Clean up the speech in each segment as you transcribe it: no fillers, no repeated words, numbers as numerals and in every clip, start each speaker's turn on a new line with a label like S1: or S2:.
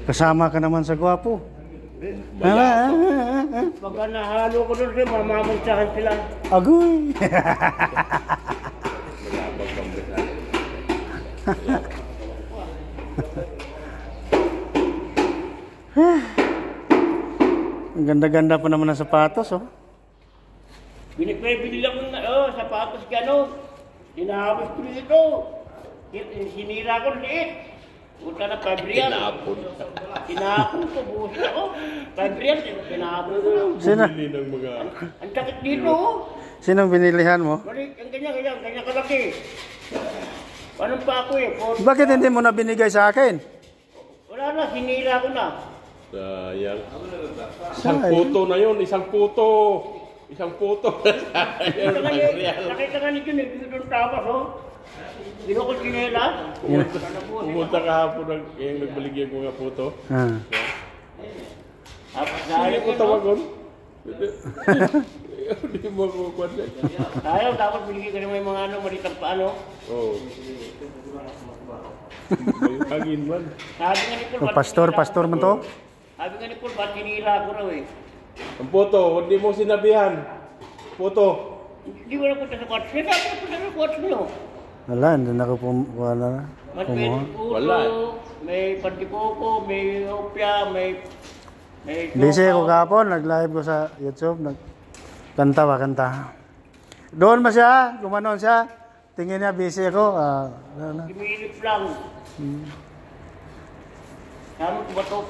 S1: Kasama ka naman sa gwapo.
S2: Pagka nahalo ko doon siya, mamamagsahan sila.
S1: Agoy! Ang ganda-ganda pa naman ng sapatos, oh.
S2: Binili lang ng sapatos gano'n. Tinahapos ko dito. Sinira ko liit. Punta na 5 real. Tinahapon ko, buhos ako. 5 real, tinahapon ko.
S1: Sino?
S2: Ang sakit dito.
S1: Sinong binilihan mo?
S2: Balik, ang ganyan kalaki. Paano pa ako eh?
S1: Bakit hindi mo na binigay sa akin?
S2: Wala na, sinira ko na.
S3: Sayang. Isang puto na yun, isang puto.
S2: Nakita ka nito, nagdito doon tapas, oh. Dino ko sinela.
S3: Pumunta kahapon yung nagbaligyan ko nga puto.
S2: Dahil
S3: ko tawagon. Hindi mo ako kuwan yan.
S2: Tayo, dapat binigyan ka naman yung mga malitang paano.
S3: Oo. May hangin man.
S2: Sabi nga ni Paul,
S1: Pastor man to?
S2: Sabi nga ni Paul, ba't sinira ko raw eh?
S3: Ang puto, hindi mo sinabihan. Puto.
S2: Hindi ko na punta sa kwarto. Sino ako na punta sa kwarto nyo?
S1: Wala, hindi na ako kumuha.
S2: May puto, may pandikoko, may opya, may
S1: Busy ako kahapon, nag-live ko sa YouTube, kanta. Doon ba siya? Gumanon siya? Tingin niya, busy ako.
S2: Kimilip lang. Saan ko ba ito?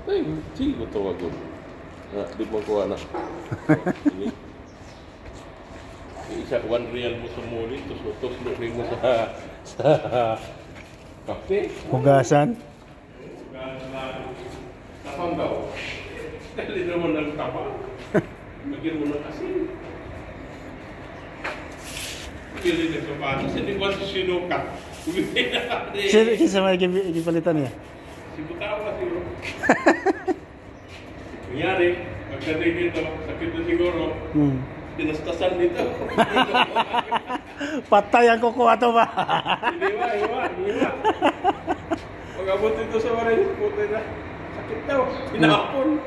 S3: Ay, sige ko tawagon. Di mo kuha na. Isa, 1 real mo sumuli, tus mo sa kape.
S1: Hugasan.
S3: Tapang daw. Dali naman ng tapang. Magyan mo ng asin. Pili na sapatos, hindi ba si sinukat?
S1: Kisa may gipalitan niya?
S3: Si Butawa siguro. Nangyari, pagdating dito, sakit na siguro. Dinastasan dito.
S1: Patay ang kukuha to ba?
S3: Hindi ba? Pag-abot dito sa maray, puti na. Sakit daw, pinapon.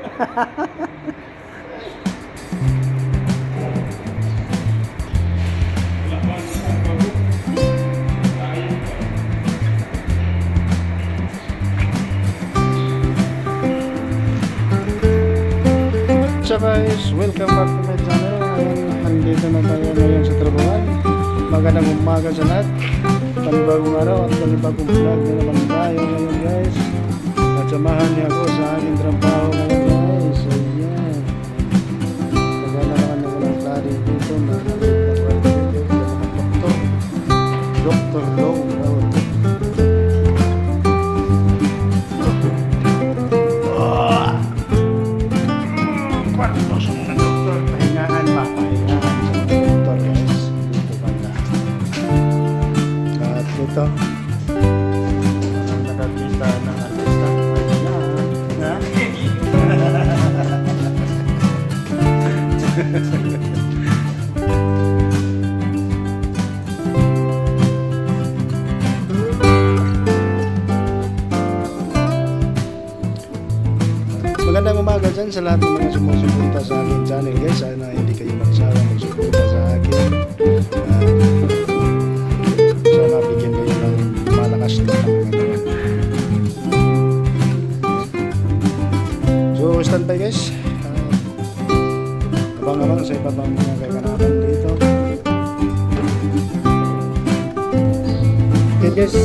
S1: So guys, welcome back to my channel. Nandito na tayo ngayon sa trabahan. Magandang umaga sa lahat. Panibagong araw at panibagong vlog na naman tayo ngayon guys. At samahan niyo ako sa aking trabaho ngayon guys. So yan. Maganda naman na walang klari dito. Dr. Low. Ito ang nakakita ng artista magandang umaga dyan sa lahat ng mga sumusuporta sa aking channel guys. Sana hindi kayo magsawa magsuporta sa akin. Sana bigyan kayo ng malakas na so stand by guys. Abang-abang sa iba pang mga kaganapan dito. Okay guys.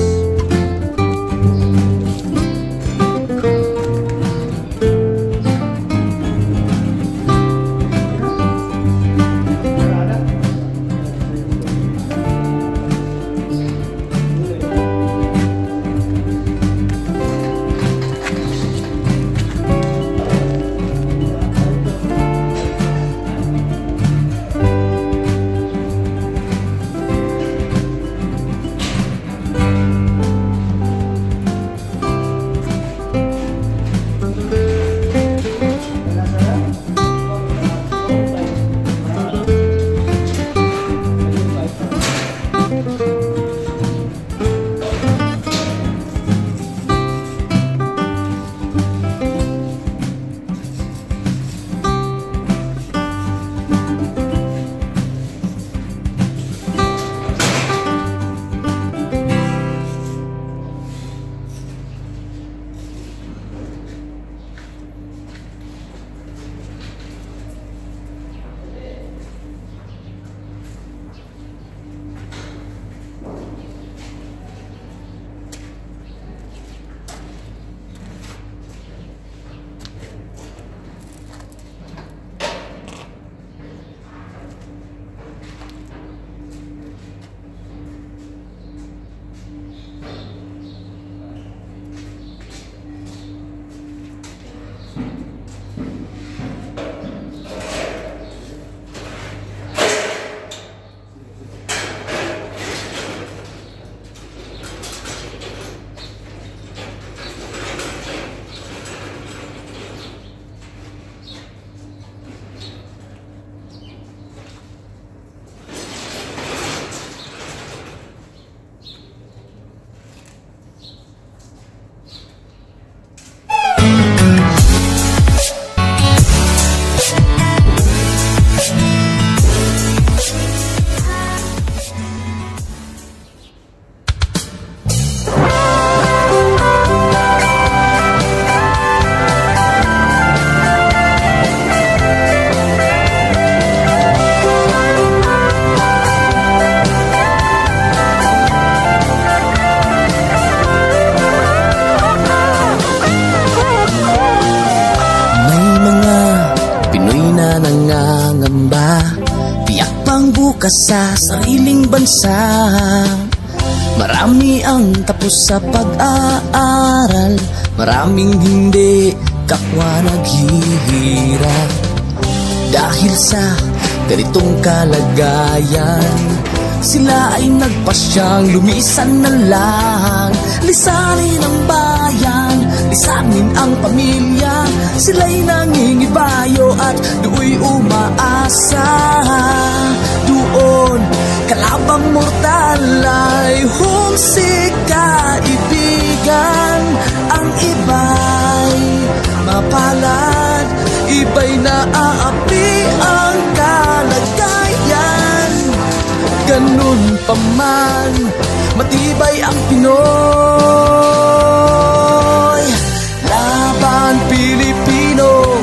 S4: bukas sa sariling bansa. Marami ang tapos sa pag-aaral, maraming hindi kapwa naghihirap. Dahil sa ganitong kalagayan, sila ay nagpasyang lumisan na lang. Lisanin ang bayan, lisanin ang pamilya. Sila'y nangingibayo at do'y umaasa. Doon, kalabang mortal ay humsik kaibigan. Ang iba'y mapalad, iba'y naaapi ang kalagayan. Ganun pa man, matibay ang Pinoy. Laban Pilipino,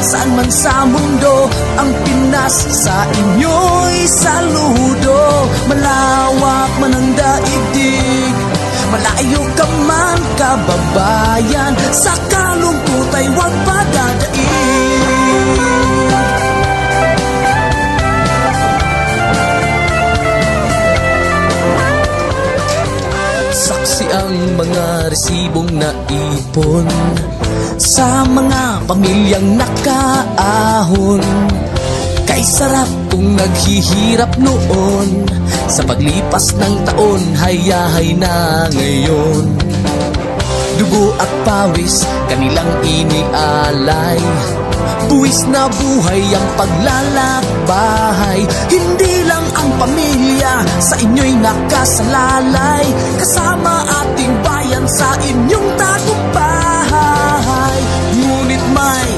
S4: saan man sa mundo, ang Pinas sa inyo'y saludo. Malawak man ang daigdig, malayo ka man kababayan, sa kalungkot ay huwag padadaig. Saksi ang mga resibong naipon sa mga pamilyang nakaahon. Kay sarap kung naghihirap noon, sa paglipas ng taon, hayahay na ngayon. Dugo at pawis, kanilang inialay, buwis na buhay ang paglalakbay. Hindi lang ang pamilya sa inyo'y nakasalalay, kasama ating bayan sa inyong tagumpay. Ngunit may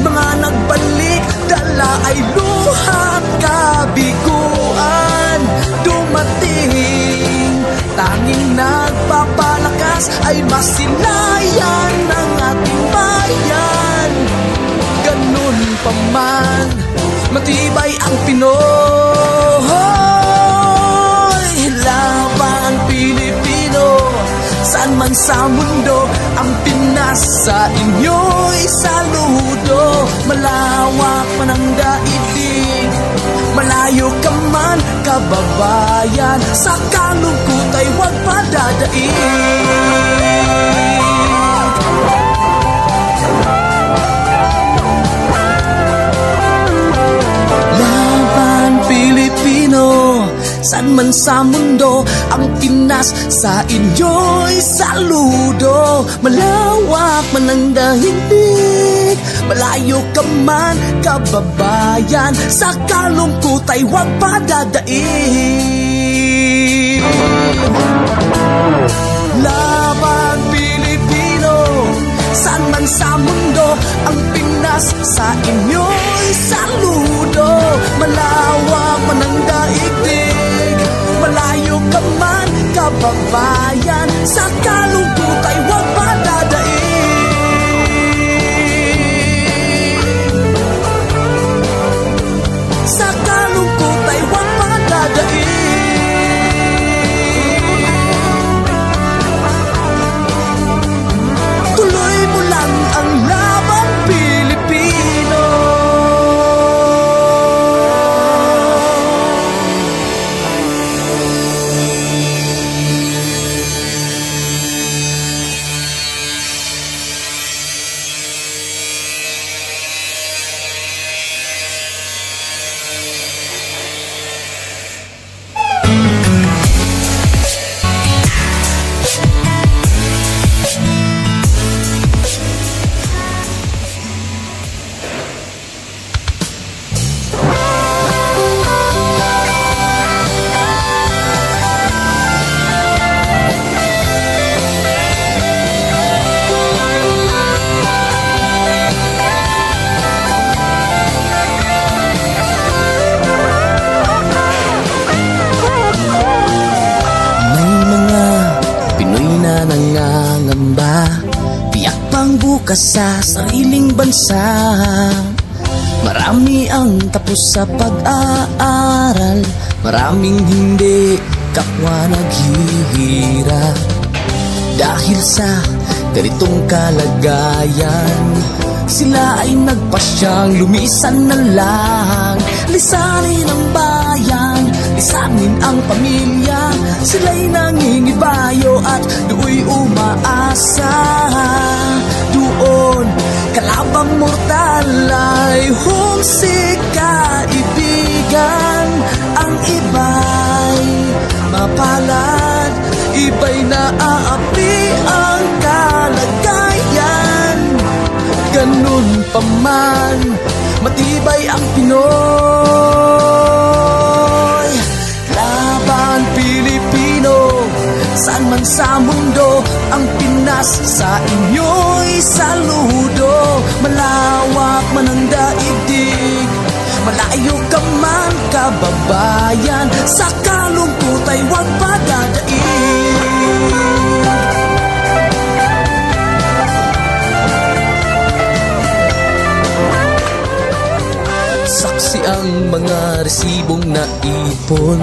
S4: mga nagbalik, dala ay luhat kabiguan. Dumating, tanging nagpapalakas ay masilayan ng ating bayan. Ganun pa man, matibay ang Pinoy. Laban Pilipino, saan man sa mundo, ang Pinas sa inyo'y saludo. Malawak man ang daigdig, malayo ka man kababayan, sa kalungkot ay huwag padadaig. Saan man sa mundo, ang Pinas sa inyo'y saludo. Malawak man ang daigdig, malayo ka man kababayan, sa kalungkot ay huwag padadaig. Laban Pilipino, saan man sa mundo, ang Pinas sa inyo'y saludo. Malawak man ang daigdig, malayo ka man kababayan, sa kalungkot ay huwag padadaig. Sa kalungkot ay huwag padadaig. Tuloy mo lang ang laban Pilipino. Bukas sa sariling bansa, marami ang tapos sa pag-aaral, maraming hindi kapwa naghihirap. Dahil sa ganitong kalagayan, sila ay nagpasyang lumisan na lang. Lisanin ang bayan, Lisanin ang pamilya, sila'y nangingibayo at do'y umaasa. Doon, kalabang mortal ay humsik kaibigan. Ang iba'y mapalad, iba'y naaapi ang kalagayan. Ganun pa man, matibay ang Pinoy. Laban Pilipino, saan man sa mundo, ang Pinas sa inyo'y saludo. Malawak man ang daigdig, malayo ka man kababayan, sa kalungkot ay huwag padadaig. Saksi ang mga resibong naipon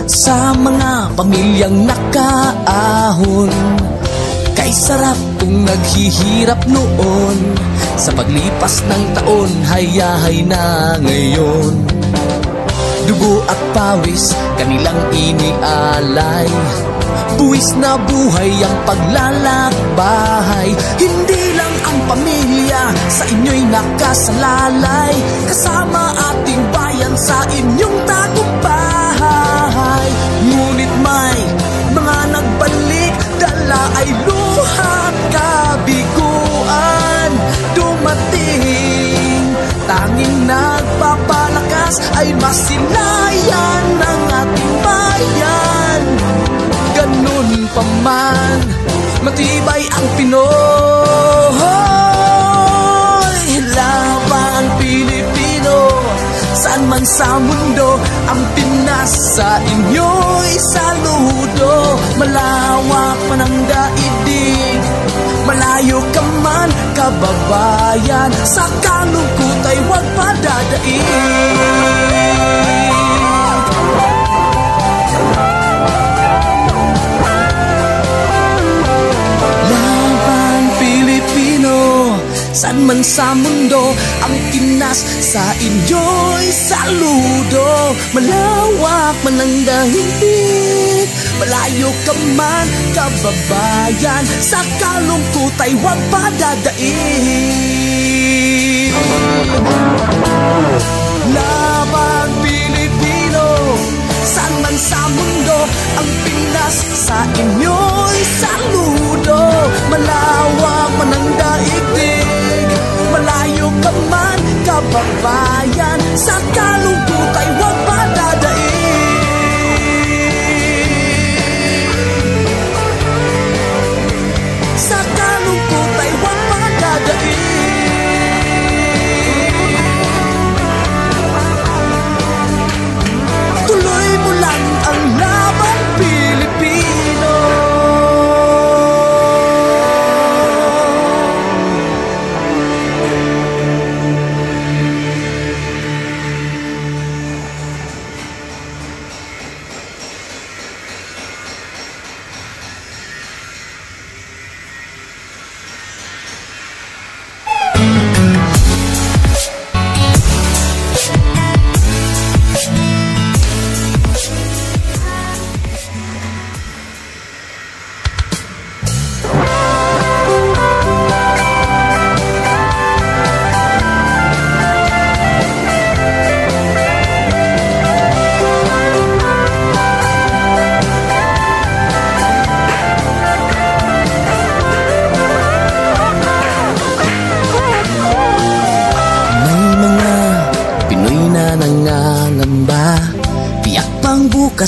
S4: sa mga pamilyang nakaahon. Kay sarap kung naghihirap noon, sa paglipas ng taon, hayahay na ngayon. Dugo at pawis, kanilang inialay, buwis na buhay ang paglalakbay. Hindi lang ang pamilya sa inyo'y nakasalalay, kasama ating bayan sa inyong tagumpay. Ngunit may mga nagbalik, dala ay luha at kabiguan. Dumating, tanging nagpapalakas ay masilayan ng ating bayan. Ganun pa man, matibay ang Pinoy. Laban Pilipino, saan man sa mundo, ang Pinas sa inyo'y saludo. Malawak man ang daigdig, malayo ka man kababayan, sa kalungkot ay huwag padadaig. Saan man sa mundo, ang Pinas sa inyo'y saludo. Malawak man ang daigdig, malayo ka man kababayan, sa kalungkot ay huwag padadaig. Laban Pilipino, saan man sa mundo, ang Pinas sa inyo'y saludo. Malawak man ang daigdig, malayo ka man kababayan, sa kalungkot ay huwag padadaig. Sa kalungkot ay huwag padadaig. Tuloy mo lang ang laban Pilipino.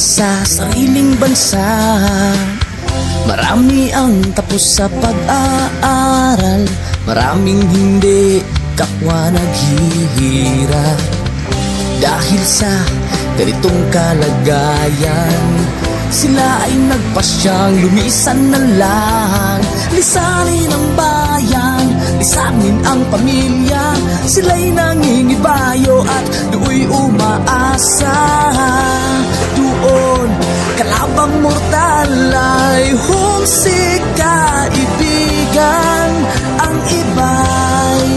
S4: Sa sariling bansa, marami ang tapos sa pag-aaral, maraming hindi kapwa naghihirap. Dahil sa ganitong kalagayan, sila ay nagpasyang lumisan na lang. Lisanin ang bayan, lisanin ang pamilya, sila'y nangingibayo at do'y umaasa. Doon, kalabang mortal ay humsik kaibigan. Ang iba'y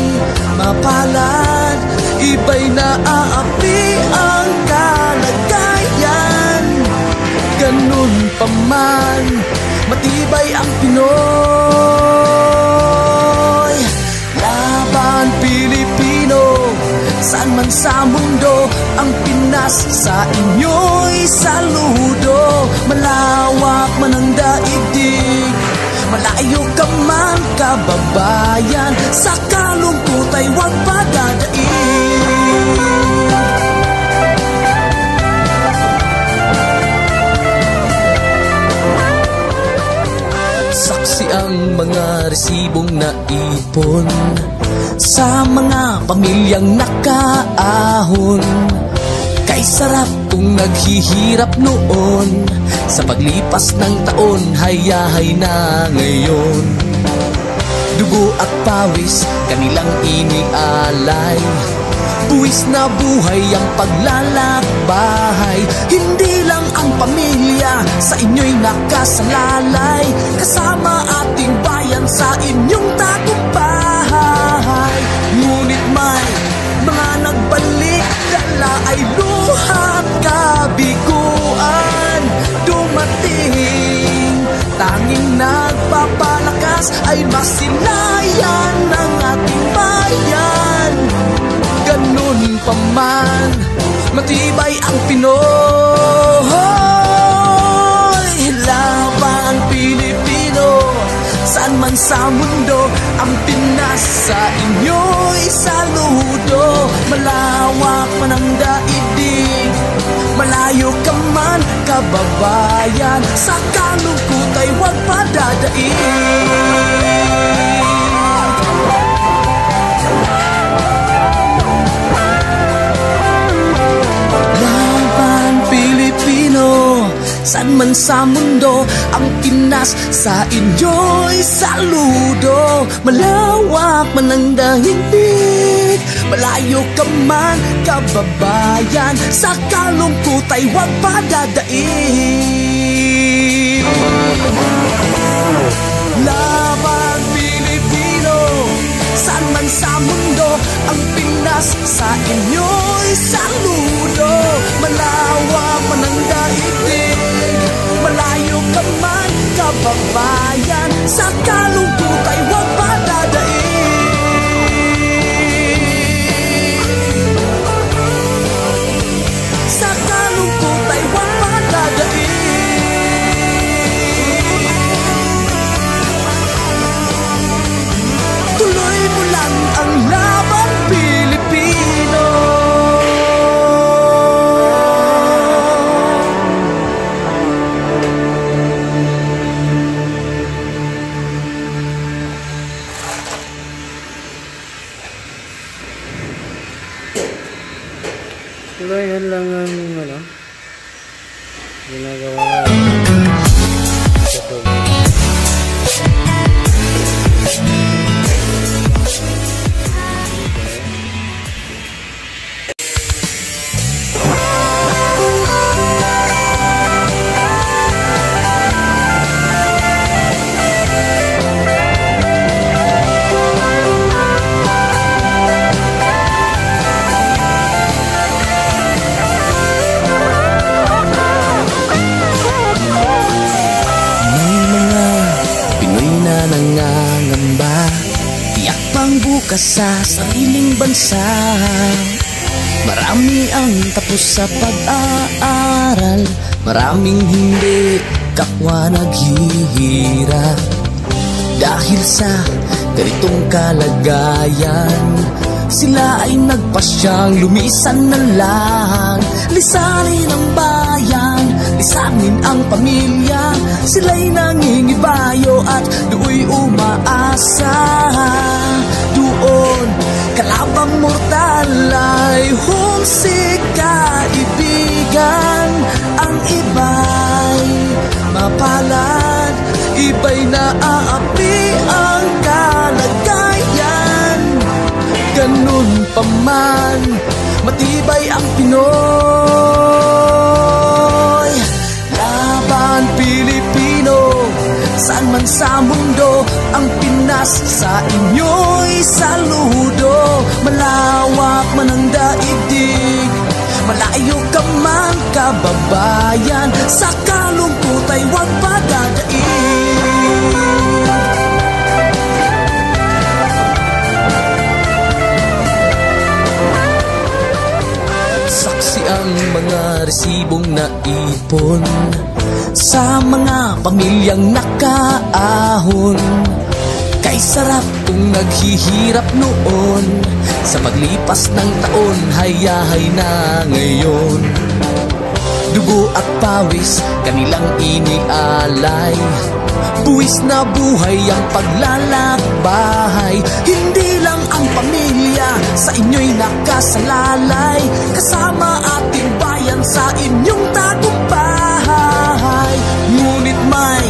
S4: mapalad, iba'y naaapi ang kalagayan. pa man, matibay ang Pinoy. Laban Pilipino, saan man sa mundo, ang Pinas sa inyo'y saludo. Malawak man ang daigdig, malayo ka man kababayan, sa kalungkot ay huwag padadaig. Saksi ang mga resibong naipon sa mga pamilyang nakaahon. Kay sarap kung naghihirap noon, sa paglipas ng taon, hayahay na ngayon. Dugo at pawis, kanilang inialay, buwis na buhay ang paglalakbay. Hindi lang ang pamilya sa inyo'y nakasalalay, kasama ating bayan sa inyong tagumpay. Ngunit may mga nagbalik, dala ay luhat kabiguan. Dumating, tanging nagpapalakas ay masilayan ng ating bayan. Ganun pa man, matibay ang Pinoy. Laban Pilipino, saan man sa mundo, ang Pinas sa inyo'y saludo. Malawak man ang daigdig, malayo ka man kababayan, sa kalungkot ay huwag padadaig. Saan man sa mundo, ang Pinas sa inyo'y saludo. Malawak man ang daigdig, malayo ka man kababayan, sa kalungkot ay huwag padadaig. Laban Pilipino, saan man sa mundo, ang Pinas sa inyo'y saludo. Malawak man ang daigdig, malayo ka man kababayan, sa kalungkot ay huwag padadaig. Sa kalungkot ay huwag padadaig. Tuloy mo lang ang laban Pilipino.
S1: Tuloy yan lang ang ginagawa sa tubig. Sa sariling bansa, marami ang tapos sa pag-aaral, maraming hindi kapwa naghihirap. Dahil sa ganitong kalagayan, sila ay nagpasyang lumisan na lang. Lisanin ang bayan, lisanin ang pamilya, sila'y nangingibayo at do'y umaasa. Doon, kalabang mortal ay humsik kaibigan. Ang iba'y mapalad, iba'y naaapi ang kalagayan. Ganun pa man, matibay ang Pinoy. Laban Pilipino, saan man sa mundo, ang Pinas sa inyo'y saludo. Malawak man ang daigdig, malayo ka man
S4: kababayan, sa kalungkot ay huwag padadaig. Saksi ang mga resibong naipon sa mga pamilyang nakaahon. Kay sarap kung naghihirap noon, sa paglipas ng taon, hayahay na ngayon. Dugo at pawis, kanilang inialay, buwis na buhay ang paglalakbay. Hindi lang ang pamilya sa inyo'y nakasalalay, kasama ating bayan sa inyong tagumpay. Ngunit may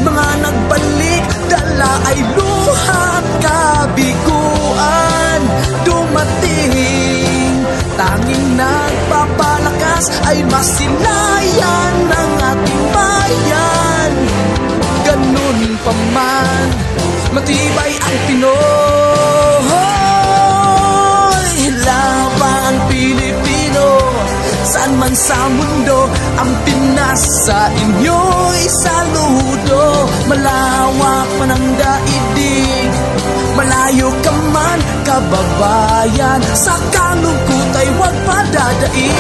S4: mga nagbalik, dala ay luhat kabiguan. Dumating, tanging nagpapalakas ay masilayan ng ating bayan. Ganun pa man, matibay ang Pinoy. Laban Pilipino, saan man sa mundo, ang Pinas sa inyo'y saludo. Malawak man ang daigdig, malayo ka man kababayan, sa kalungkot ay huwag padadaig.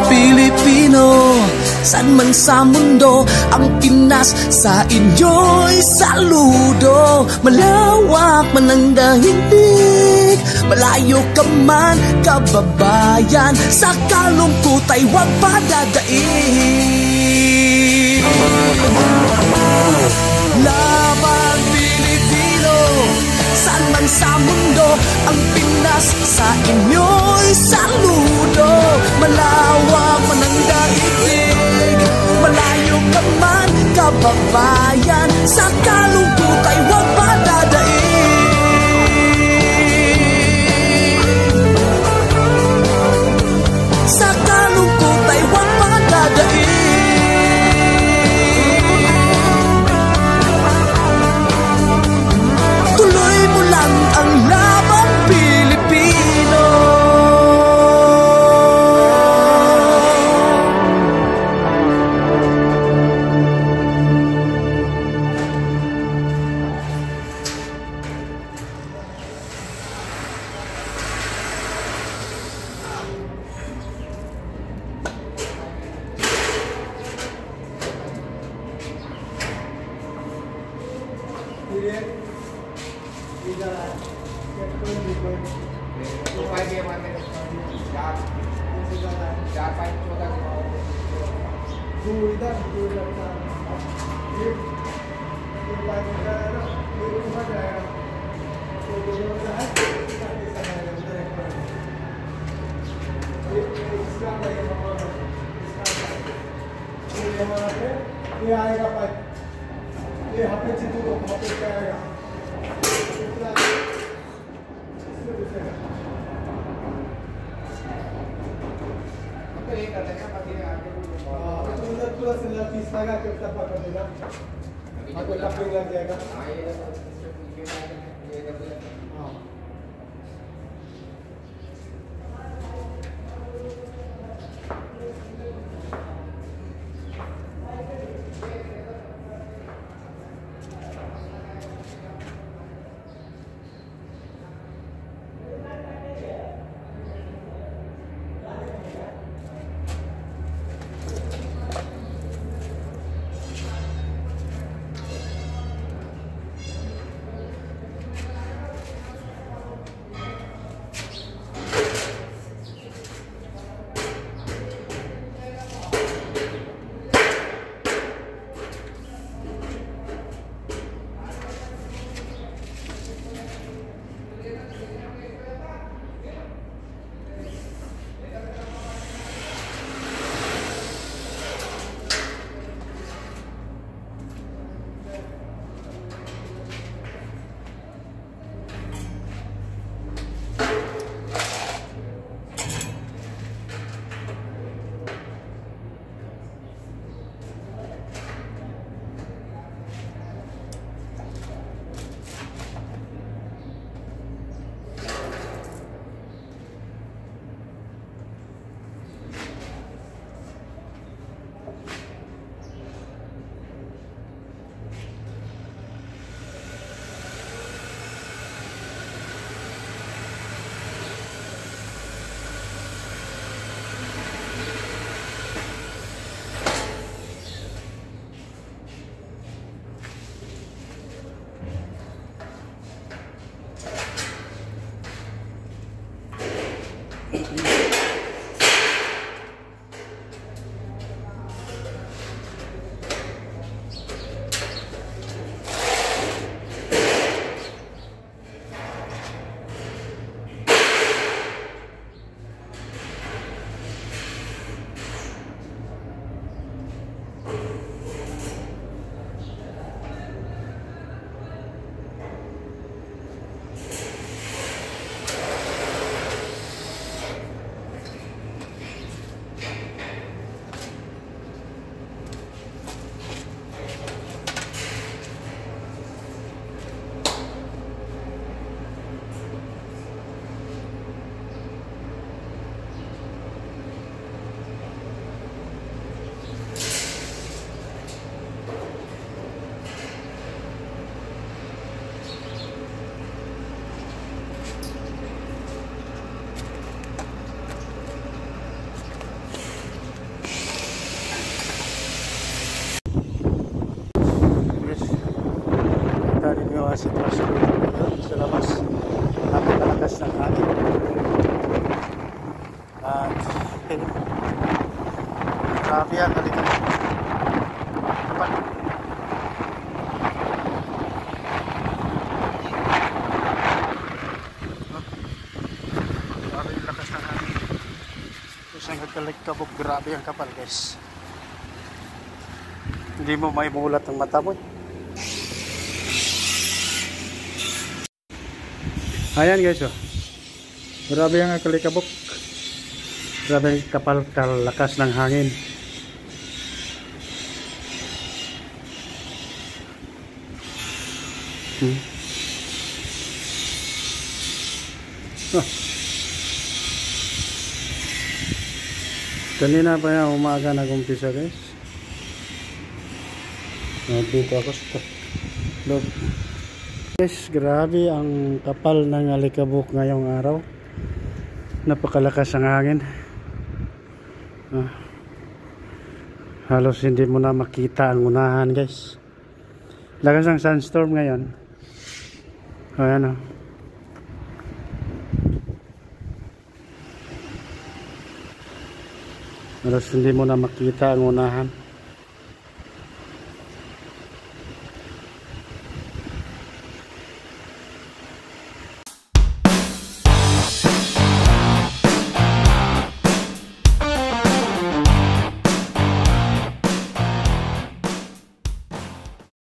S4: Pilipino, saan man sa mundo, ang Pinas sa inyo'y saludo. Malawak man ang daigdig, malayo ka man kababayan, sa kalungkot ay huwag padadaig. Laban Pilipino, saan man sa mundo, ang Pinas sa inyo'y saludo. Malawak man ang daigdig, malayo ka man kababayan, sa kalungkot ay huwag padadaig. Sa kalungkot ay huwag padadaig. Tuloy mo lang ang laban Pilipino.
S1: sitwasyon ngayon sa labas. Napakalakas ng hangin. At grabe ang halikan. Grabe yung lakas ng hangin. Isang nagkalikabog, grabe ang kapal guys. Hindi mo may mulat ang mata mo. Ayan guys, oh. Grabe ang kalikabok. Grabe ang kapal kalakas ng hangin. Oh. Kanina pa yan umaga nag-umpisa guys. Dito ako sa loob. Guys, grabe ang kapal ng alikabok ngayong araw. Napakalakas ang hangin. Halos hindi mo na makita ang unahan guys. Lakas ang sunstorm ngayon. Ayan o. Halos hindi mo na makita ang unahan.